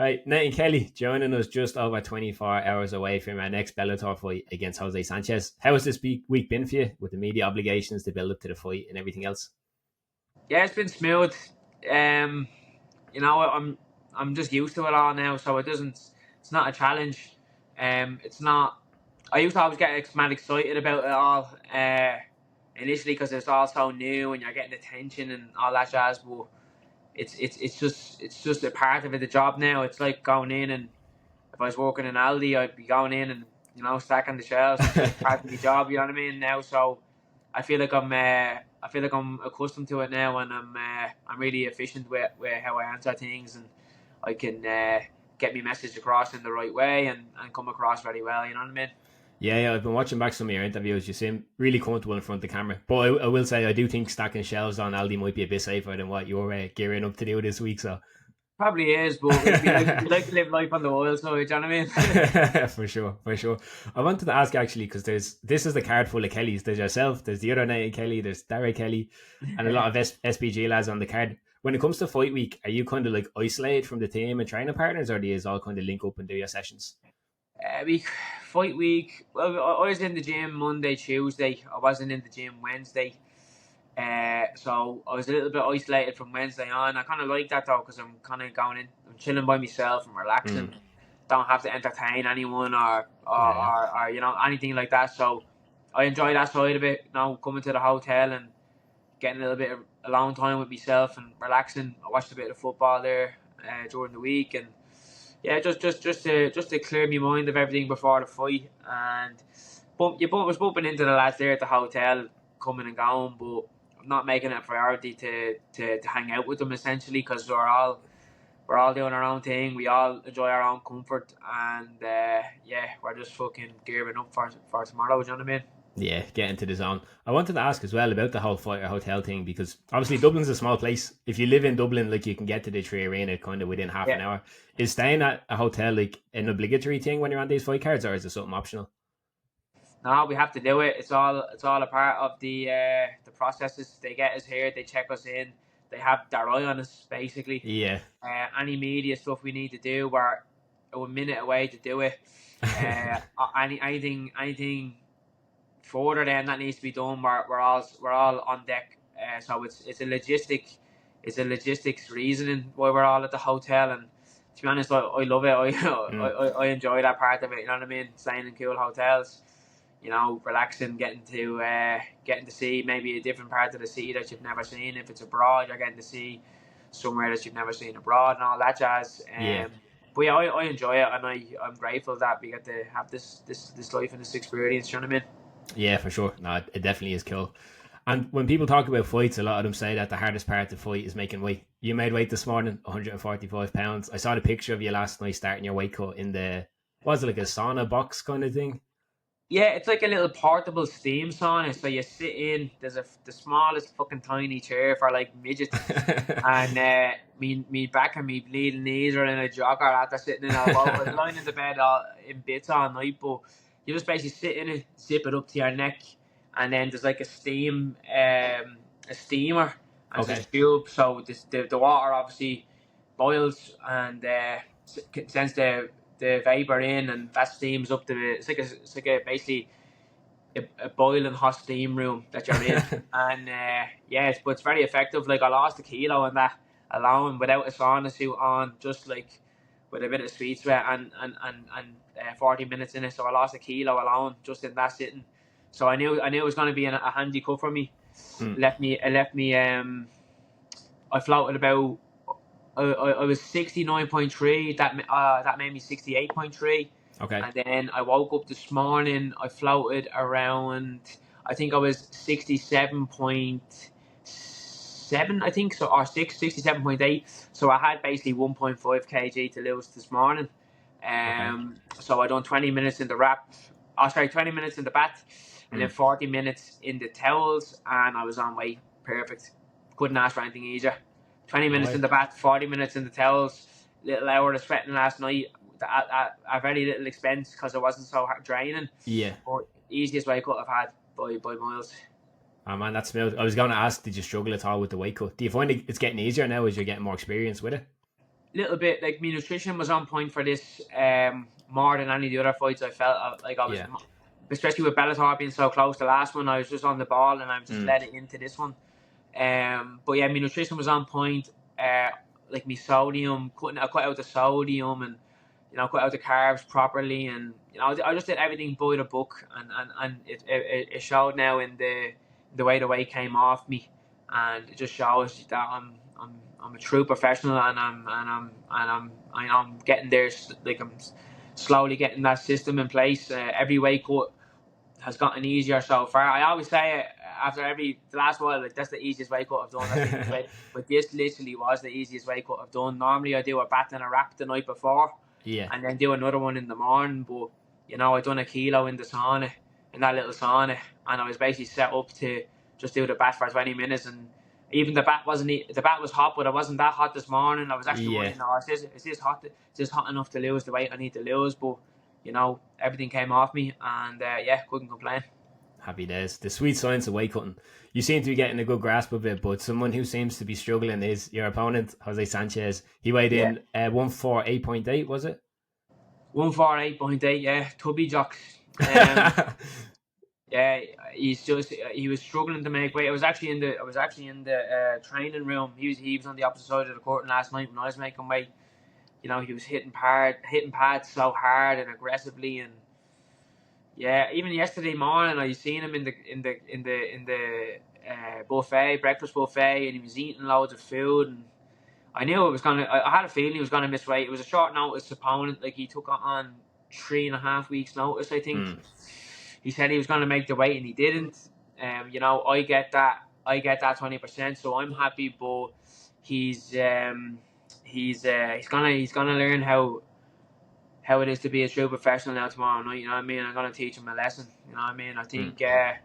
All right, Nathan Kelly joining us just over 24 hours away from our next Bellator fight against Jose Sanchez. How has this week been for you with the media obligations to build up to the fight and everything else? Yeah, it's been smooth. Um, I'm just used to it all now, so it doesn't. It's not a challenge. It's not. I used to always get mad excited about it all. Initially, because it's all so new and you're getting attention and all that jazz. But it's just a part of it. The job now. It's like going in, and if I was working in Aldi, I'd be going in and stacking the shelves. It's just part of the job. You know what I mean? Now, so I feel like I'm accustomed to it now, and I'm really efficient with how I answer things, and I can get my message across in the right way and come across very well. You know what I mean? Yeah, I've been watching back some of your interviews. You seem really comfortable in front of the camera. But I will say, I do think stacking shelves on Aldi might be a bit safer than what you're gearing up to do this week. So Probably is, but we like to live life on the oil side. You know what I mean? for sure, for sure. I wanted to ask actually because this is the card full of Kellys. There's yourself, there's the other Nathan Kelly, there's Darragh Kelly, and a lot of SPG lads on the card. When it comes to fight week, are you kind of like isolated from the team and training partners, or do you all kind of link up and do your sessions? Week fight week. Well, I was in the gym Monday, Tuesday. I wasn't in the gym Wednesday. So I was a little bit isolated from Wednesday on. I kind of like that though because I'm kind of going in, I'm chilling by myself and relaxing. Mm. Don't have to entertain anyone Yeah, or anything like that. So I enjoy that side of it. Coming to the hotel and getting a little bit of alone time with myself and relaxing. I watched a bit of football there during the week, and yeah, just to clear my mind of everything before the fight. And was bumping into the lads there at the hotel, coming and going, but I'm not making it a priority to hang out with them essentially because we're all doing our own thing. We all enjoy our own comfort, and yeah, we're just fucking gearing up for tomorrow. Do you know what I mean? yeah, get into the zone. I wanted to ask as well about the whole fighter hotel thing because obviously Dublin's a small place. If you live in Dublin, like you can get to the Tree Arena kind of within half Yeah. an hour. Is staying at a hotel like an obligatory thing when you're on these fight cards, or is it something optional? No, we have to do it. It's all a part of the processes. They get us here. They check us in. They have their eye on us basically. Yeah. Any media stuff we need to do, we're a minute away to do it. Anything further than that needs to be done, we're all on deck. So it's a logistics reasoning why we're all at the hotel. And to be honest, I love it. I enjoy that part of it. You know what I mean? Staying in cool hotels, relaxing, getting to see maybe a different part of the city that you've never seen. If it's abroad, you're getting to see somewhere that you've never seen abroad and all that jazz. Yeah. But yeah, I enjoy it, and I'm grateful that we get to have this life and this experience. You know what I mean? Yeah, for sure. No, it definitely is cool. And when people talk about fights, a lot of them say that the hardest part of the fight is making weight. You made weight this morning, 145 pounds. I saw the picture of you last night starting your weight cut in was it like a sauna box kind of thing? Yeah, it's like a little portable steam sauna. So you sit in. There's the smallest fucking tiny chair for like midgets, and me back and me bleeding knees are in a jogger after sitting in a boat. I was lying in the bed in bits all night, but you just basically sit in it, zip it up to your neck, and then there's like a steamer, and Okay. there's a tube. So the water obviously boils and sends the vapor in, and that steams up to it's like a basically a boiling hot steam room that you're in. And but it's very effective. Like I lost a kilo in that alone without a sauna suit on, just like with a bit of sweet sweat and 40 minutes in it. So I lost a kilo alone just in that sitting. So I knew it was going to be a handy cut for me. Mm. It left me. I floated about. I was 69.3. That made me 68.3. Okay. And then I woke up this morning. I floated around. I think I was 67.7. I think so, or 67.8. So I had basically 1.5 kg to lose this morning. Okay. So I done 20 minutes in the wrap. 20 minutes in the bath, and then 40 minutes in the towels, and I was on weight. Perfect. Couldn't ask for anything easier. 20 minutes Right. in the bath, 40 minutes in the towels. Little hour of sweating last night at a very little expense because it wasn't so draining. Yeah. But easiest way I could have had by miles. Oh man, that's smooth. I was going to ask, did you struggle at all with the weight cut? Do you find it's getting easier now as you're getting more experience with it? little bit like my nutrition was on point for this more than any of the other fights. I felt like I was, Yeah. especially with Bellator being so close. The last one, I was just on the ball and I just let it into this one. But yeah, my nutrition was on point. Like my sodium, I cut out the sodium and cut out the carbs properly, and I just did everything by the book, and it showed now in the way the weight came off me, and it just shows that I'm a true professional, and I'm getting there. Like I'm slowly getting that system in place. Every weight cut has gotten easier so far. I always say it after the last while, like that's the easiest weight cut I've done. That's the easiest weight, but this literally was the easiest weight cut I've done. Normally I do a bat and a rack the night before, Yeah. and then do another one in the morning. But I done a kilo in the sauna, in that little sauna, and I was basically set up to just do the bat for 20 minutes. And even the bat the bat was hot, but it wasn't that hot this morning. I was actually Yeah. worried, is this hot? Is this hot enough to lose the weight I need to lose? But everything came off me, and couldn't complain. Happy days. The sweet science of weight cutting. You seem to be getting a good grasp of it, but someone who seems to be struggling is your opponent, Jose Sanchez. He weighed in 148.8, was it? 148.8, yeah. Tubby jocks. Yeah, he was struggling to make weight. I was actually in the training room. He was on the opposite side of the court last night when I was making weight. He was hitting pads so hard and aggressively, and even yesterday morning I seen him in the breakfast buffet, and he was eating loads of food, and I knew it was gonna. I had a feeling he was gonna miss weight. It was a short notice opponent. Like he took on 3.5 weeks notice, I think. He said he was gonna make the weight, and he didn't. I get that. I get that 20%. So I'm happy, but he's gonna learn how it is to be a true professional now tomorrow night. You know what I mean? I'm gonna teach him a lesson. You know what I mean? I think I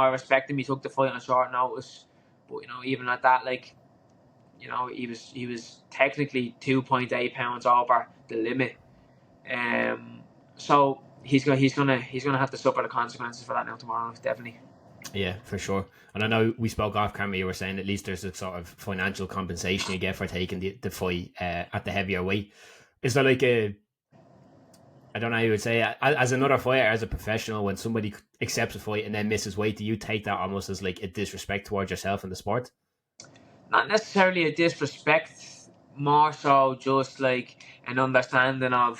respect him. He took the fight on short notice, but even at that, like. He was technically 2.8 pounds over the limit, so he's gonna have to suffer the consequences for that now tomorrow, definitely. Yeah, for sure. And I know we spoke off camera. You were saying at least there's a sort of financial compensation you get for taking the fight at the heavier weight. Is there like I don't know how you would say it. As another fighter, as a professional, when somebody accepts a fight and then misses weight, do you take that almost as like a disrespect towards yourself in the sport? Not necessarily a disrespect, more so just like an understanding of,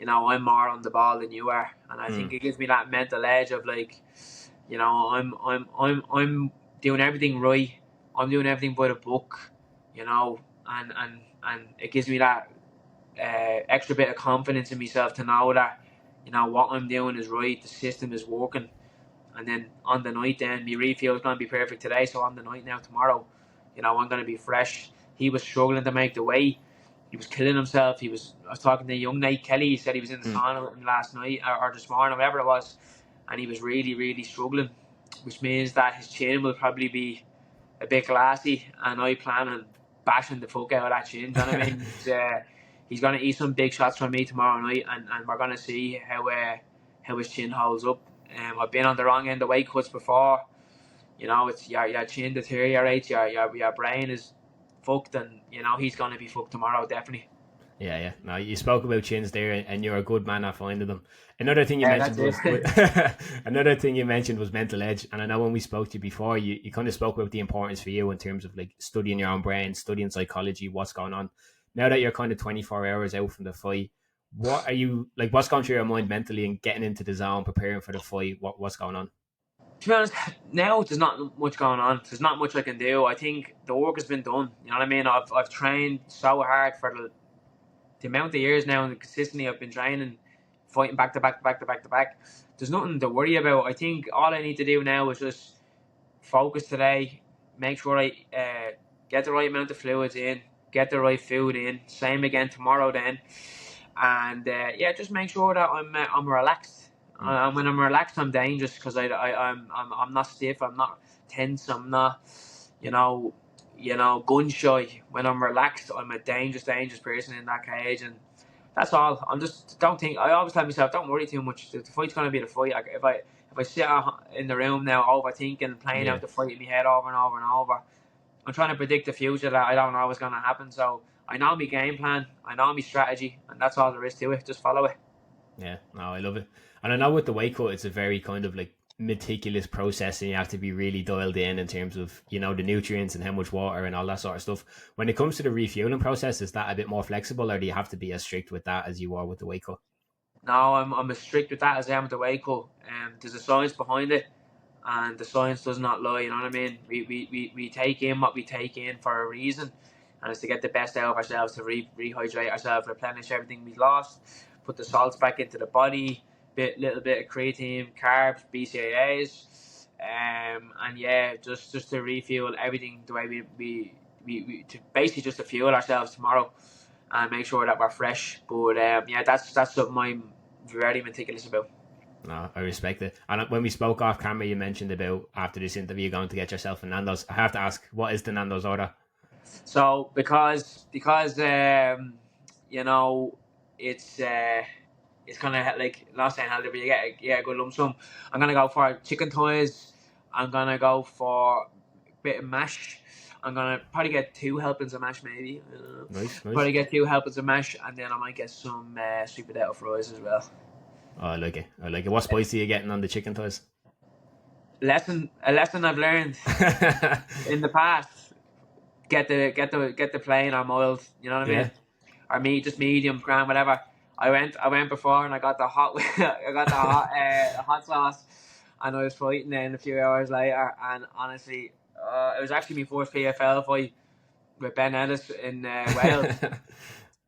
I'm more on the ball than you are, and I think it gives me that mental edge of like, I'm doing everything right, I'm doing everything by the book, and it gives me that extra bit of confidence in myself to know that, what I'm doing is right, the system is working, and then on the night, then my refuel is going to be perfect today, so on the night now tomorrow. I'm going to be fresh. He was struggling to make the weight. He was killing himself. I was talking to young Nate Kelly. He said he was in the sauna with him last night or this morning, whatever it was, and he was really, really struggling, which means that his chin will probably be a bit glassy, and I plan on bashing the fuck out of that chin. Do you know what I mean? He's going to eat some big shots from me tomorrow night, and we're going to see how his chin holds up. I've been on the wrong end of weight cuts before. It's your chin deteriorates, your brain is fucked, and he's gonna be fucked tomorrow, definitely. Yeah. No, you spoke about chins there, and you're a good man at finding them. Another thing you mentioned was another thing you mentioned was mental edge, and I know when we spoke to you before, you kind of spoke about the importance for you in terms of like studying your own brain, studying psychology, what's going on. Now that you're kind of 24 hours out from the fight, what are you like? What's going through your mind mentally and getting into the zone, preparing for the fight? What's going on? To be honest, now there's not much going on. There's not much I can do. I think the work has been done. You know what I mean? I've trained so hard for the amount of years now, and consistently I've been training, fighting back to back to back to back to back. There's nothing to worry about. I think all I need to do now is just focus today, make sure I get the right amount of fluids in, get the right food in. Same again tomorrow then, and just make sure that I'm relaxed. And when I'm relaxed, I'm dangerous because I'm not stiff, I'm not tense, I'm not gun shy. When I'm relaxed, I'm a dangerous person in that cage, and that's all. I always tell myself, don't worry too much. The fight's gonna be the fight. If I sit in the room now overthinking, playing out the fight in my head over and over and over, I'm trying to predict the future that I don't know what's gonna happen. So I know my game plan, I know my strategy, and that's all there is to it. Just follow it. Yeah, no, I love it. And I know with the weight cut, it's a very kind of like meticulous process, and you have to be really dialed in terms of, you know, the nutrients and how much water and all that sort of stuff. When it comes to the refueling process, is that a bit more flexible, or do you have to be as strict with that as you are with the weight cut? No, I'm as strict with that as I am with the weight cut. There's a science behind it, and the science does not lie. You know what I mean? We take in what we take in for a reason, and it's to get the best out of ourselves, to rehydrate ourselves, replenish everything we lost, put the salts back into the body, little bit of creatine, carbs, BCAAs, and yeah, just to refuel everything the way we to basically just to fuel ourselves tomorrow and make sure that we're fresh. But yeah, that's something I'm very meticulous about. No, I respect it. And when we spoke off camera, you mentioned about after this interview going to get yourself a Nando's. I have to ask, what is the Nando's order? So because you know, it's kind of like not saying healthy, but you get a good lump sum. I'm gonna go for chicken thighs. I'm gonna go for a bit of mash. I'm gonna probably get 2 helpings of mash, maybe. Nice, nice. Probably get 2 helpings of mash, and then I might get some sweet potato fries as well. Oh, I like it. I like it. What spice are you getting on the chicken thighs? A lesson I've learned in the past. Get the plain or mild. You know what I Yeah. mean? Or just medium, grand, whatever. I went before and I got the hot I got the hot sauce, and I was fighting then a few hours later, and honestly, it was actually my first PFL fight with Ben Ellis in Wales.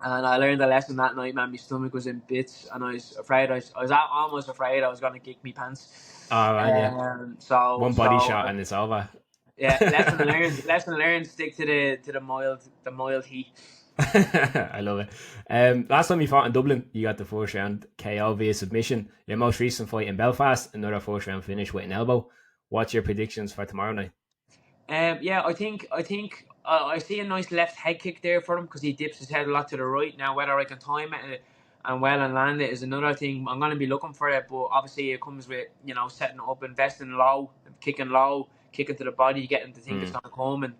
And I learned a lesson that night, man. My stomach was in bits, and I was afraid. I was almost afraid I was going to kick my pants. Oh, right, yeah. So One body shot and it's over. Yeah, lesson learned. Lesson learned. Stick to the mild heat. I love it. Last time you fought in Dublin, you got the first round KO via submission. Your most recent fight in Belfast, another first round finish with an elbow. What's your predictions for tomorrow night? Yeah, I think I see a nice left head kick there for him, because he dips his head a lot to the right. Now, whether I can time it and well and land it is another thing. I'm going to be looking for it, but obviously it comes with, you know, setting up, investing low, kicking to the body, getting to think it's going to come, and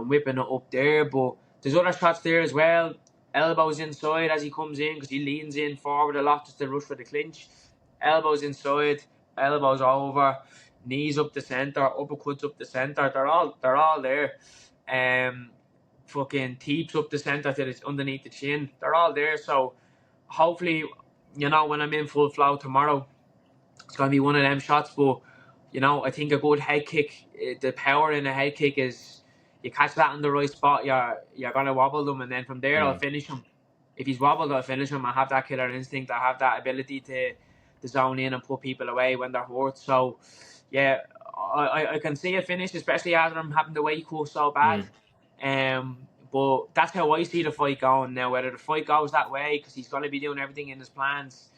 whipping it up there. But there's other shots there as well. Elbows inside as he comes in, because he leans in forward a lot just to rush for the clinch. Elbows inside, elbows over, knees up the centre, uppercuts up the centre. They're all there. Fucking teeps up the centre till it's underneath the chin. They're all there. So hopefully, you know, when I'm in full flow tomorrow, it's going to be one of them shots. But, you know, I think a good head kick, the power in a head kick is, you catch that in the right spot, you're going to wobble them, and then from there I'll finish him. If he's wobbled, I'll finish him. I have that killer instinct. I have that ability to zone in and put people away when they're hurt. So, yeah, I can see a finish, especially after I'm having the weight cut so bad. But that's how I see the fight going now. Whether the fight goes that way, because he's going to be doing everything in his plans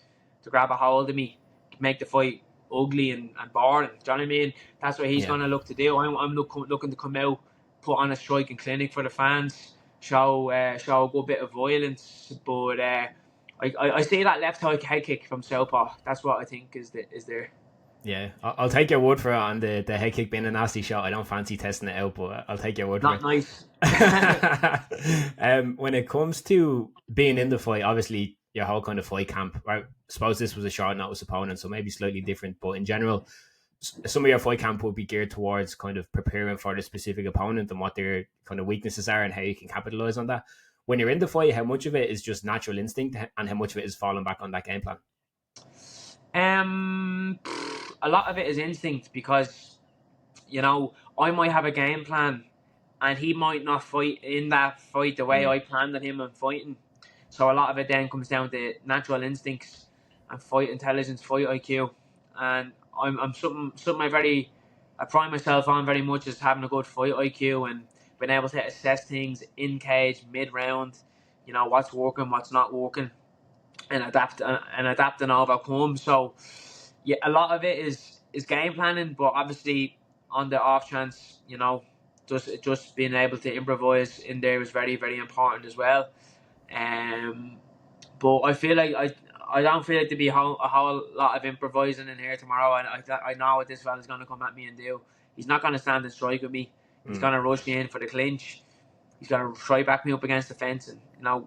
to grab a hold of me, make the fight ugly and boring. Do you know what I mean? That's what he's going to look to do. I'm looking to come out, put on a striking clinic for the fans, show a good bit of violence. But I see that left head kick from southpaw. That's what I think is there. Yeah, I'll take your word for it on the head kick being a nasty shot. I don't fancy testing it out, but I'll take your word Not for it. Nice. When it comes to being in the fight, obviously your whole kind of fight camp, I suppose this was a short notice opponent, so maybe slightly different, but in general, some of your fight camp would be geared towards kind of preparing for the specific opponent and what their kind of weaknesses are and how you can capitalize on that. When you're in the fight, how much of it is just natural instinct and how much of it is falling back on that game plan? A lot of it is instinct, because, you know, I might have a game plan and he might not fight in that fight the way I planned on him and fighting. So a lot of it then comes down to natural instincts and fight intelligence, fight IQ. And I'm something I pride myself on very much, is having a good fight IQ and being able to assess things in cage, mid round, you know, what's working, what's not working, and adapt and overcome. So yeah, a lot of it is game planning, but obviously on the off chance, you know, just being able to improvise in there is very, very important as well. But I feel like I don't feel like to be a whole lot of improvising in here tomorrow. I know what this fella's going to come at me and do. He's not going to stand and strike with me. He's going to rush me in for the clinch. he's gonna try back me up against the fence and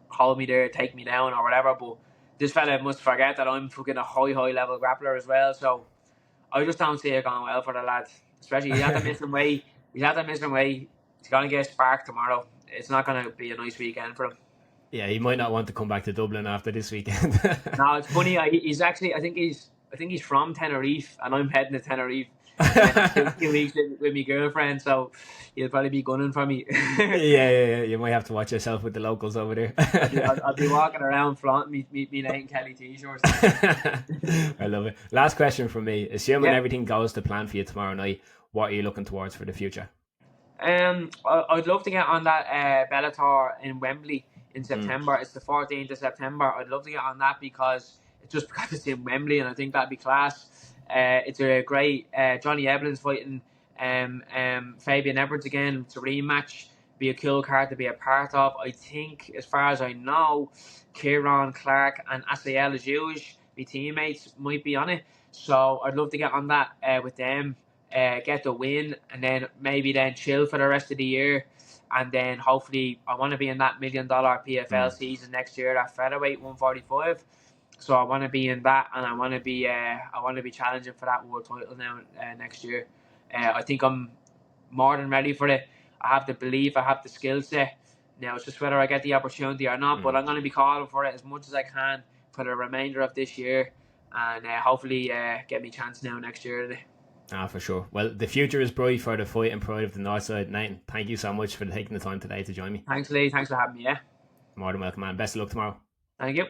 hold me there, take me down or whatever. But this fella must forget that I'm fucking a high level grappler as well. So I just don't see it going well for the lad. Especially he's had to miss him weight. He's gonna get sparked tomorrow. It's not gonna be a nice weekend for him. Yeah, he might not want to come back to Dublin after this weekend. No, it's funny. He's actually. I think he's from Tenerife, and I'm heading to Tenerife. 2 weeks with my girlfriend, so he'll probably be gunning for me. yeah. You might have to watch yourself with the locals over there. I'll be walking around flaunting me Nate Kelly t-shirts. I love it. Last question from me. Assuming everything goes to plan for you tomorrow night, what are you looking towards for the future? I'd love to get on that Bellator in Wembley in September. It's the 14th of September. I'd love to get on that because it's in Wembley, and I think that'd be class. It's a great Johnny Eblin's fighting Fabian Edwards again. It's a rematch. Be a cool card to be a part of. I think, as far as I know, Kieran Clark and Asael Ajouj, my teammates, might be on it. So I'd love to get on that with them. Get the win, and then maybe then chill for the rest of the year, and then hopefully I want to be in that $1 million PFL season next year at featherweight 145. So I want to be in that, and I want to be challenging for that world title now next year. I think I'm more than ready for it. I have the belief, I have the skill set. Now it's just whether I get the opportunity or not. But I'm going to be calling for it as much as I can for the remainder of this year, and hopefully get me chance now next year. For sure. Well, the future is bright for the fight and pride of the Northside. Nathan, thank you so much for taking the time today to join me. Thanks, Lee. Thanks for having me. More than welcome, man. Best of luck tomorrow. Thank you.